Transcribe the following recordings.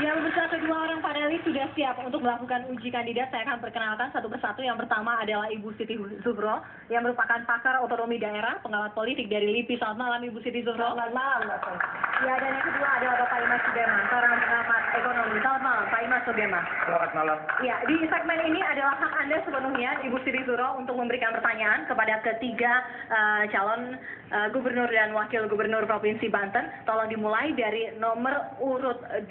Ya, pemirsa, kedua orang panelis sudah siap untuk melakukan uji kandidat. Saya akan perkenalkan satu persatu. Yang pertama adalah Ibu Siti Zuhro, yang merupakan pakar otonomi daerah, pengamat politik dari LIPI. Selamat malam, Ibu Siti Zuhro. Selamat malam, Mbak Fon. Ya, dan yang kedua adalah Bapak Imas Sugeman, seorang pengamat ekonomi. Selamat malam, Pak Imas Sugeman. Selamat malam. Ya, di segmen ini adalah hak Anda sepenuhnya, Ibu Siti Zuhro, untuk memberikan pertanyaan kepada ketiga calon gubernur dan wakil gubernur Provinsi Banten. Tolong dimulai dari nomor urut 2,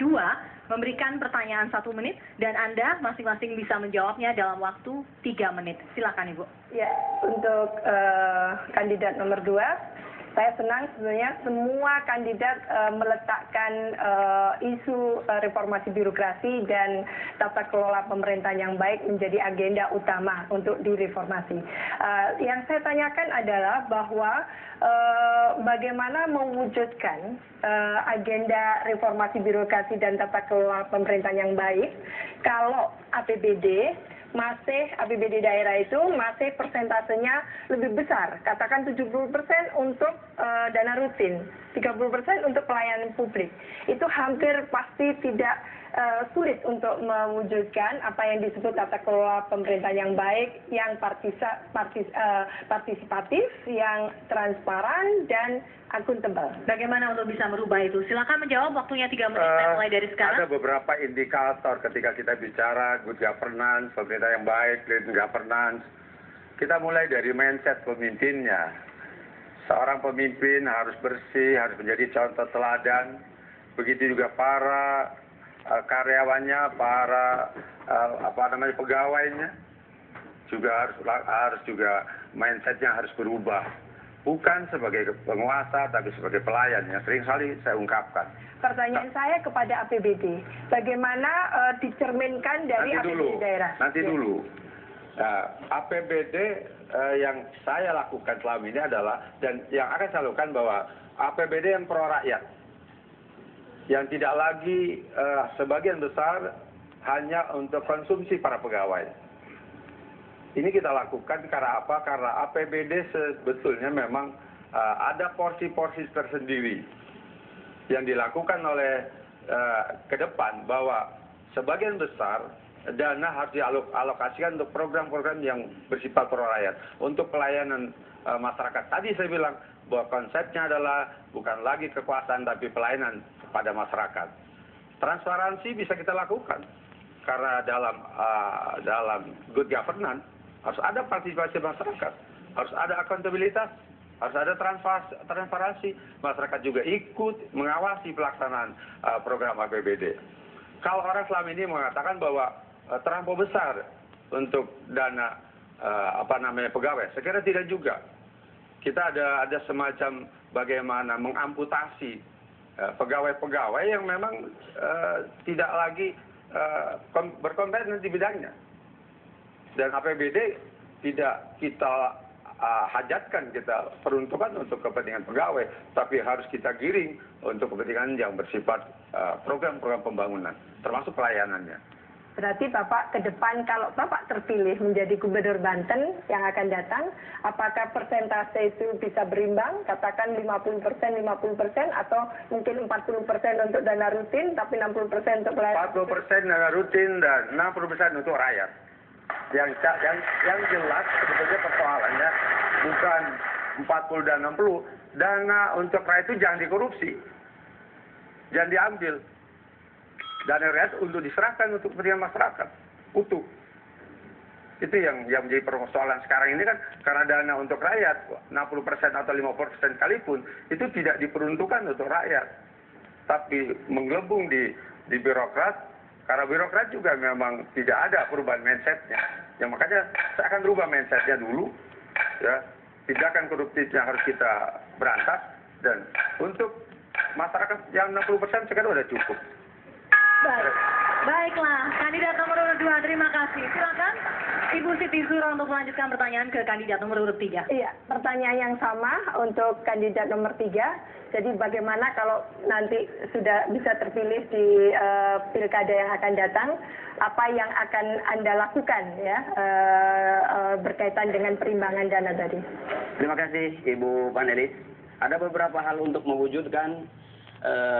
memberikan pertanyaan 1 menit, dan Anda masing-masing bisa menjawabnya dalam waktu 3 menit. Silakan, Ibu. Ya, untuk kandidat nomor 2, saya senang sebenarnya semua kandidat meletakkan isu reformasi birokrasi dan tata kelola pemerintahan yang baik menjadi agenda utama untuk direformasi. Yang saya tanyakan adalah bahwa bagaimana mewujudkan agenda reformasi birokrasi dan tata kelola pemerintahan yang baik kalau APBD daerah itu masih persentasenya lebih besar, katakan 70% untuk dana rutin, 30% untuk pelayanan publik. Itu hampir pasti tidak sulit untuk mewujudkan apa yang disebut tata kelola pemerintahan yang baik, yang partisipatif, yang transparan dan akuntabel. Bagaimana untuk bisa merubah itu? Silakan menjawab, waktunya 3 menit, mulai dari sekarang. Ada beberapa indikator ketika kita bicara good governance, pemerintah yang baik, clean governance. Kita mulai dari mindset pemimpinnya. Seorang pemimpin harus bersih, harus menjadi contoh teladan. Begitu juga para karyawannya, para pegawainya juga harus juga mindsetnya harus berubah. Bukan sebagai penguasa, tapi sebagai pelayan, yang sering kali saya ungkapkan. Pertanyaan saya kepada APBD, bagaimana dicerminkan dari APBD daerah? Nanti dulu. APBD yang saya lakukan selama ini adalah, dan yang akan saya lakukan bahwa APBD yang pro rakyat, yang tidak lagi sebagian besar hanya untuk konsumsi para pegawai. Ini kita lakukan karena apa? Karena APBD sebetulnya memang ada porsi-porsi tersendiri yang dilakukan oleh ke depan, bahwa sebagian besar dana harus dialokasikan untuk program-program yang bersifat pro rakyat, untuk pelayanan masyarakat. Tadi saya bilang bahwa konsepnya adalah bukan lagi kekuasaan tapi pelayanan kepada masyarakat. Transparansi bisa kita lakukan karena dalam good governance harus ada partisipasi masyarakat, harus ada akuntabilitas, harus ada transparansi. Masyarakat juga ikut mengawasi pelaksanaan program APBD. Kalau orang selama ini mengatakan bahwa terlampau besar untuk dana pegawai, saya kira tidak juga. Kita ada semacam bagaimana mengamputasi pegawai-pegawai yang memang tidak lagi berkompeten di bidangnya. Dan APBD tidak kita hajatkan, kita peruntukkan untuk kepentingan pegawai, tapi harus kita giring untuk kepentingan yang bersifat program-program pembangunan, termasuk pelayanannya. Berarti Bapak ke depan kalau Bapak terpilih menjadi Gubernur Banten yang akan datang, apakah persentase itu bisa berimbang, katakan 50%, 50%, atau mungkin 40% untuk dana rutin, tapi 60% untuk pelayanan? 40% dana rutin dan 60% untuk rakyat. Yang jelas sebetulnya persoalannya bukan 40 dan 60. Dana untuk rakyat itu jangan dikorupsi, jangan diambil. Dana rakyat untuk diserahkan untuk kepentingan masyarakat utuh. Itu yang menjadi persoalan sekarang ini kan, karena dana untuk rakyat 60% atau 50% sekalipun itu tidak diperuntukkan untuk rakyat, tapi menggelembung di birokrat. Karena birokrat juga memang tidak ada perubahan mindsetnya. Yang makanya saya akan berubah mindsetnya dulu, ya. Tindakan koruptifnya harus kita berantas, dan untuk masyarakat yang 60% sekarang sudah cukup. Baiklah, kandidat nomor urut 2, terima kasih. Silakan Ibu Siti Zuhro untuk melanjutkan pertanyaan ke kandidat nomor urut 3. Iya, pertanyaan yang sama untuk kandidat nomor 3. Jadi bagaimana kalau nanti sudah bisa terpilih di pilkada yang akan datang, apa yang akan Anda lakukan ya berkaitan dengan perimbangan dana tadi? Terima kasih Ibu panelis. Ada beberapa hal untuk mewujudkan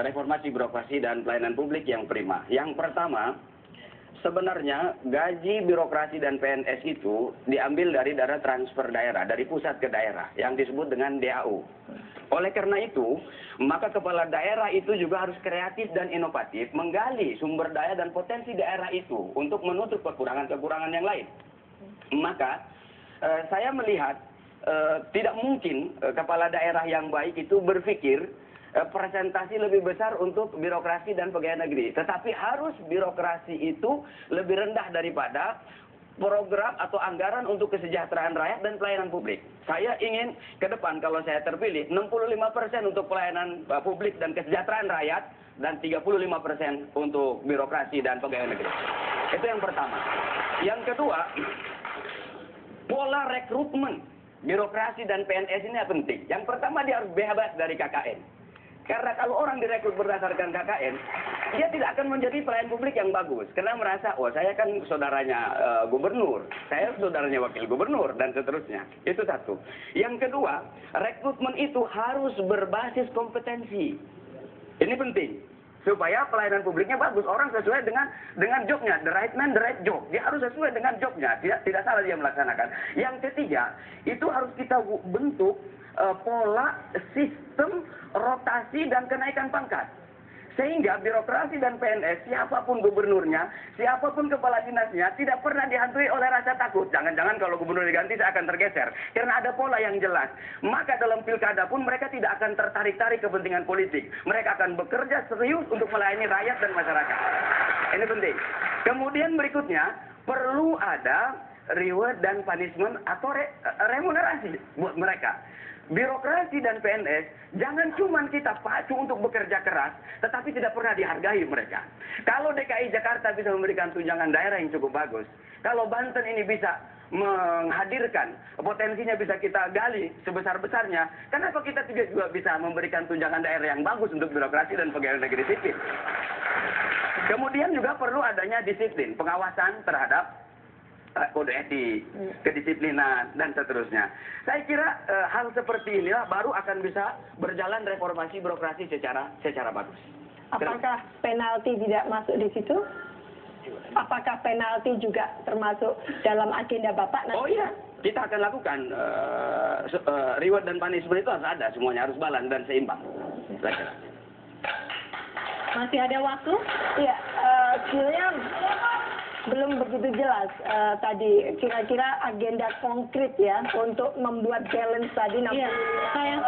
reformasi birokrasi dan pelayanan publik yang prima. Yang pertama, sebenarnya gaji birokrasi dan PNS itu diambil dari dana transfer daerah, dari pusat ke daerah, yang disebut dengan DAU. Oleh karena itu, maka kepala daerah itu juga harus kreatif dan inovatif, menggali sumber daya dan potensi daerah itu untuk menutup kekurangan-kekurangan yang lain. Maka, saya melihat tidak mungkin kepala daerah yang baik itu berpikir presentasi lebih besar untuk birokrasi dan pegawai negeri. Tetapi harus birokrasi itu lebih rendah daripada program atau anggaran untuk kesejahteraan rakyat dan pelayanan publik. Saya ingin ke depan kalau saya terpilih 65% untuk pelayanan publik dan kesejahteraan rakyat dan 35% untuk birokrasi dan pegawai negeri. Itu yang pertama. Yang kedua, pola rekrutmen birokrasi dan PNS ini penting. Yang pertama dia harus bebas dari KKN. Karena kalau orang direkrut berdasarkan KKN, dia tidak akan menjadi pelayan publik yang bagus. Karena merasa, oh saya kan saudaranya gubernur, saya saudaranya wakil gubernur, dan seterusnya. Itu satu. Yang kedua, rekrutmen itu harus berbasis kompetensi. Ini penting. Supaya pelayanan publiknya bagus. Orang sesuai dengan jobnya. The right man, the right job. Dia harus sesuai dengan jobnya. Tidak salah dia melaksanakan. Yang ketiga, itu harus kita bentuk pola sistem rotasi dan kenaikan pangkat. Sehingga birokrasi dan PNS, siapapun gubernurnya, siapapun kepala dinasnya, tidak pernah dihantui oleh rasa takut. Jangan-jangan kalau gubernur diganti saya akan tergeser. Karena ada pola yang jelas. Maka dalam pilkada pun mereka tidak akan tertarik-tarik kepentingan politik. Mereka akan bekerja serius untuk melayani rakyat dan masyarakat. Ini penting. Kemudian berikutnya, perlu ada reward dan punishment atau remunerasi buat mereka. Birokrasi dan PNS, jangan cuma kita pacu untuk bekerja keras, tetapi tidak pernah dihargai mereka. Kalau DKI Jakarta bisa memberikan tunjangan daerah yang cukup bagus, kalau Banten ini bisa menghadirkan, potensinya bisa kita gali sebesar-besarnya, kenapa kita juga bisa memberikan tunjangan daerah yang bagus untuk birokrasi dan pegawai negeri sipil? Kemudian juga perlu adanya disiplin, pengawasan terhadap kode etik, kedisiplinan, dan seterusnya. Saya kira hal seperti inilah baru akan bisa berjalan reformasi birokrasi secara bagus. Apakah penalti tidak masuk di situ? Apakah penalti juga termasuk dalam agenda Bapak nanti? Oh iya, kita akan lakukan reward dan punishment itu harus ada, semuanya harus balance dan seimbang. Masih ada waktu? Iya, skillnya belum begitu jelas tadi. Kira-kira agenda konkret ya untuk membuat challenge tadi. Iya, sayang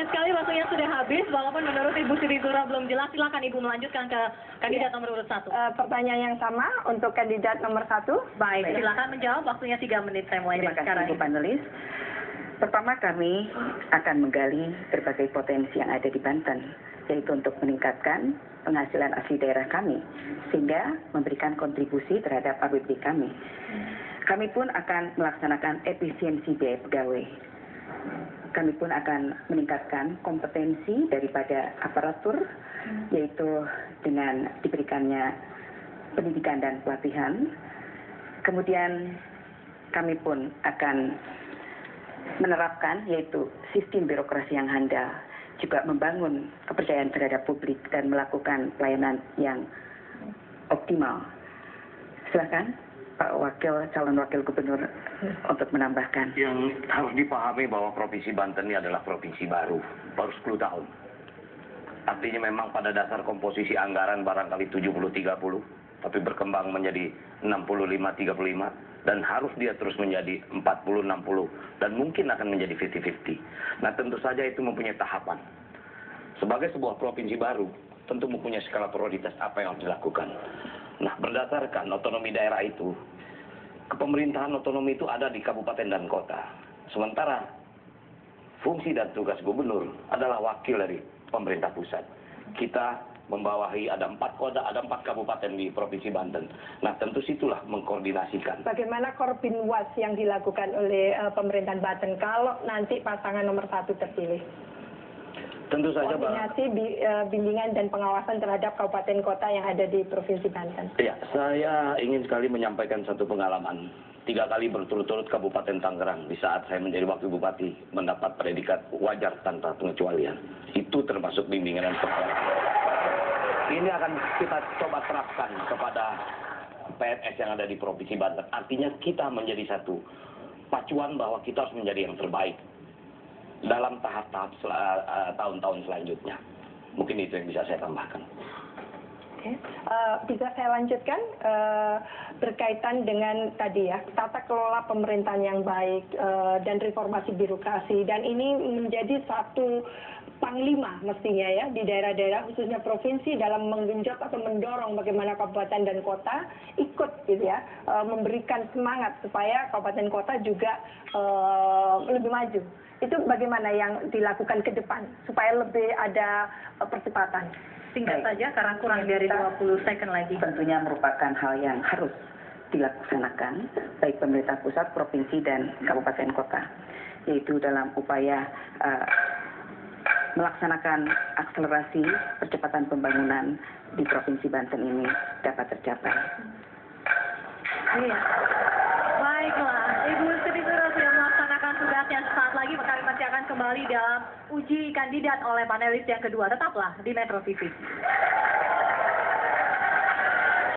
sekali waktunya sudah habis. Walaupun menurut Ibu Sri Zura belum jelas, silakan Ibu melanjutkan ke kandidat nomor urut 1. Pertanyaan yang sama untuk kandidat nomor 1. Baik, silakan menjawab. Waktunya 3 menit. Saya mulai Terima dari kasih sekarang. Ibu panelis. Pertama, kami akan menggali berbagai potensi yang ada di Banten, yaitu untuk meningkatkan penghasilan asli daerah kami, sehingga memberikan kontribusi terhadap APBD kami. Kami pun akan melaksanakan efisiensi biaya pegawai. Kami pun akan meningkatkan kompetensi daripada aparatur, yaitu dengan diberikannya pendidikan dan pelatihan. Kemudian kami pun akan menerapkan yaitu sistem birokrasi yang handal, juga membangun kepercayaan terhadap publik dan melakukan pelayanan yang optimal. Silakan Pak calon wakil gubernur untuk menambahkan. Yang harus dipahami bahwa Provinsi Banten ini adalah provinsi baru 10 tahun. Artinya memang pada dasar komposisi anggaran barangkali 70-30, tapi berkembang menjadi 65-35, dan harus dia terus menjadi 40-60, dan mungkin akan menjadi 50-50. Nah, tentu saja itu mempunyai tahapan. Sebagai sebuah provinsi baru, tentu mempunyai skala prioritas apa yang harus dilakukan. Nah, berdasarkan otonomi daerah itu, kepemerintahan otonomi itu ada di kabupaten dan kota. Sementara fungsi dan tugas gubernur adalah wakil dari pemerintah pusat. Kita membawahi ada 4 kota, ada 4 kabupaten di Provinsi Banten. Nah, tentu situlah mengkoordinasikan. Bagaimana Korbinwas yang dilakukan oleh pemerintahan Banten kalau nanti pasangan nomor 1 terpilih? Tentu saja, koordinasi bimbingan dan pengawasan terhadap kabupaten kota yang ada di Provinsi Banten. Ya, saya ingin sekali menyampaikan satu pengalaman. 3 kali berturut-turut Kabupaten Tangerang di saat saya menjadi wakil bupati mendapat predikat wajar tanpa pengecualian. Itu termasuk bimbingan dan pengawasan. Ini akan kita coba terapkan kepada PNS yang ada di Provinsi Banten. Artinya kita menjadi satu pacuan bahwa kita harus menjadi yang terbaik dalam tahap-tahap tahun-tahun selanjutnya. Mungkin itu yang bisa saya tambahkan. Bisa saya lanjutkan berkaitan dengan tadi ya, tata kelola pemerintahan yang baik dan reformasi birokrasi, dan ini menjadi satu panglima mestinya ya di daerah-daerah khususnya provinsi dalam menggenjot atau mendorong bagaimana kabupaten dan kota ikut gitu ya, memberikan semangat supaya kabupaten kota juga lebih maju. Itu bagaimana yang dilakukan ke depan supaya lebih ada percepatan? Singkat saja karena kurang dari 20 second lagi. Tentunya merupakan hal yang harus dilaksanakan baik pemerintah pusat, provinsi, dan kabupaten kota, yaitu dalam upaya melaksanakan akselerasi percepatan pembangunan di Provinsi Banten ini dapat tercapai. Iya. Baiklah, Ibu Sri Zuro sudah melaksanakan tugasnya sesaat lagi, maka kami masih akan kembali dalam uji kandidat oleh panelis yang kedua. Tetaplah di Metro TV.